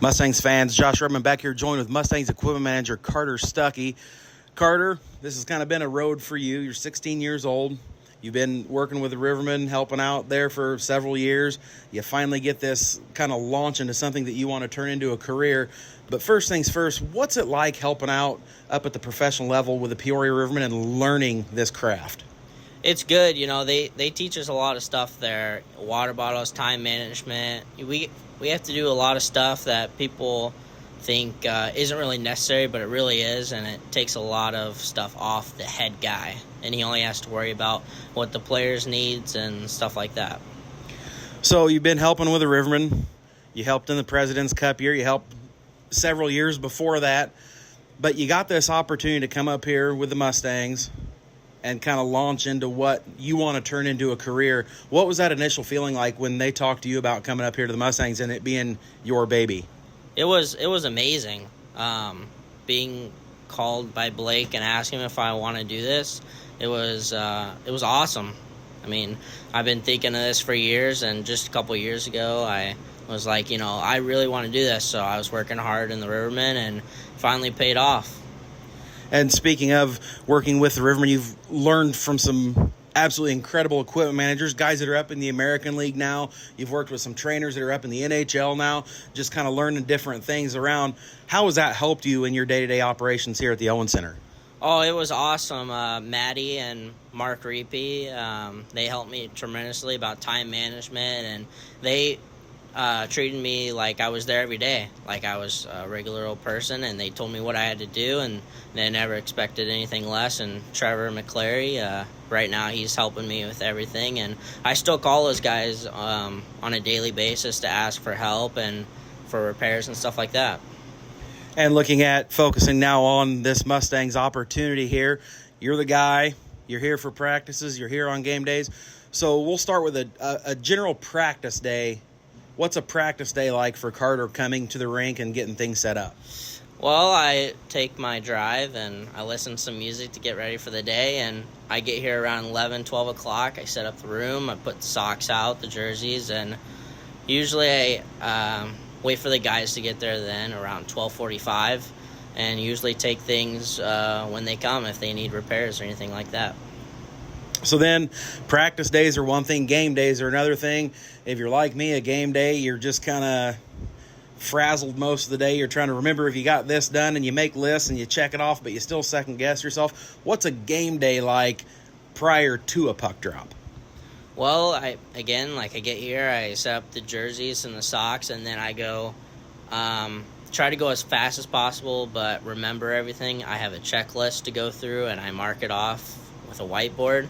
Mustangs fans, Josh Redman back here joined with Mustangs equipment manager Carter Stucky. Carter, this has kind of been a road for you. You're 16 years old. You've been working with the Rivermen, helping out there for several years. You finally get this kind of launch into something that you want to turn into a career. But first things first, what's it like helping out up at the professional level with the Peoria Rivermen and learning this craft? It's good. They teach us a lot of stuff there. Water bottles, time management. We have to do a lot of stuff that people think isn't really necessary, but it really is, and it takes a lot of stuff off the head guy, and he only has to worry about what the players needs and stuff like that. So you've been helping with the Rivermen. You helped in the President's Cup year. You helped several years before that, but you got this opportunity to come up here with the Mustangs and kind of launch into what you want to turn into a career. What was that initial feeling like when they talked to you about coming up here to the Mustangs and it being your baby? It was amazing. Being called by Blake and asking him if I want to do this, it was awesome. I mean, I've been thinking of this for years, and just a couple of years ago, I was like, I really want to do this. So I was working hard in the Rivermen, and finally paid off. And speaking of working with the Rivermen, you've learned from some absolutely incredible equipment managers, guys that are up in the American League now. You've worked with some trainers that are up in the NHL now, just kind of learning different things around. How has that helped you in your day-to-day operations here at the Owen Center? Oh, it was awesome. Maddie and Mark Reapy, they helped me tremendously about time management, and they treated me like I was there every day, like I was a regular old person, and they told me what I had to do, and they never expected anything less. And Trevor McClary, right now he's helping me with everything, and I still call those guys on a daily basis to ask for help and for repairs and stuff like that. And looking at focusing now on this Mustangs opportunity here, you're the guy, you're here for practices, you're here on game days. So we'll start with a general practice day. What's a practice day like for Carter coming to the rink and getting things set up? Well, I take my drive and I listen to some music to get ready for the day, and I get here around 11, 12 o'clock. I set up the room, I put the socks out, the jerseys, and usually I wait for the guys to get there then around 12:45, and usually take things when they come if they need repairs or anything like that. So then practice days are one thing, game days are another thing. If you're like me, a game day, you're just kind of frazzled most of the day. You're trying to remember if you got this done, and you make lists and you check it off, but you still second guess yourself. What's a game day like prior to a puck drop? Well, I get here, I set up the jerseys and the socks, and then I go try to go as fast as possible, but remember everything. I have a checklist to go through, and I mark it off with a whiteboard,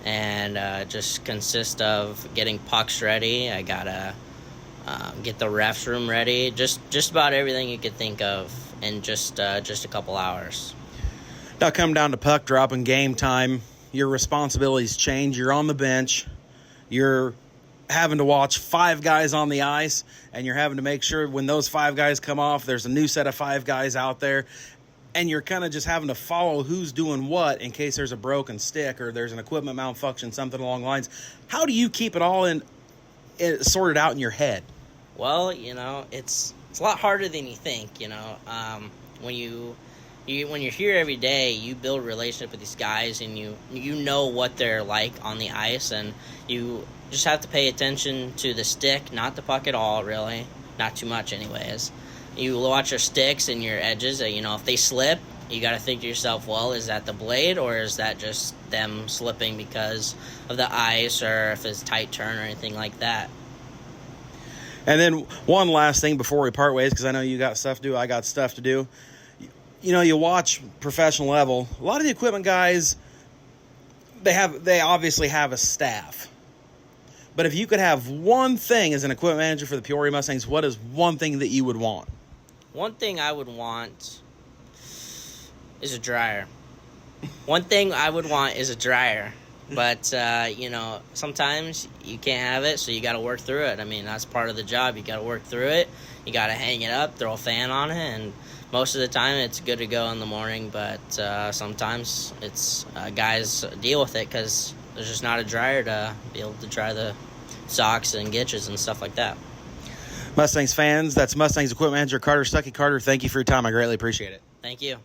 and just consists of getting pucks ready. I gotta get the refs room ready, just about everything you could think of in just a couple hours. Now come down to puck drop and game time, your responsibilities change. You're on the bench, you're having to watch 5 guys on the ice, and you're having to make sure when those 5 guys come off, there's a new set of 5 guys out there, and you're kind of just having to follow who's doing what in case there's a broken stick or there's an equipment malfunction, something along the lines. How do you keep it all sorted out in your head? Well, it's a lot harder than you think. When you're here every day, you build a relationship with these guys, and you know what they're like on the ice, and you just have to pay attention to the stick, not the puck at all, really, not too much, anyways. You watch your sticks and your edges. If they slip, you got to think to yourself, well, is that the blade, or is that just them slipping because of the ice, or if it's tight turn or anything like that? And then one last thing before we part ways, because I know you got stuff to do, I got stuff to do. You watch professional level. A lot of the equipment guys, they obviously have a staff. But if you could have one thing as an equipment manager for the Peoria Mustangs, what is one thing that you would want? One thing I would want is a dryer. One thing I would want is a dryer. But, sometimes you can't have it, so you got to work through it. I mean, that's part of the job. You got to work through it. You got to hang it up, throw a fan on it, and most of the time it's good to go in the morning. But sometimes it's guys deal with it because there's just not a dryer to be able to dry the socks and gitches and stuff like that. Mustangs fans, that's Mustangs equipment manager Carter Stucky. Carter, thank you for your time. I greatly appreciate it. Thank you.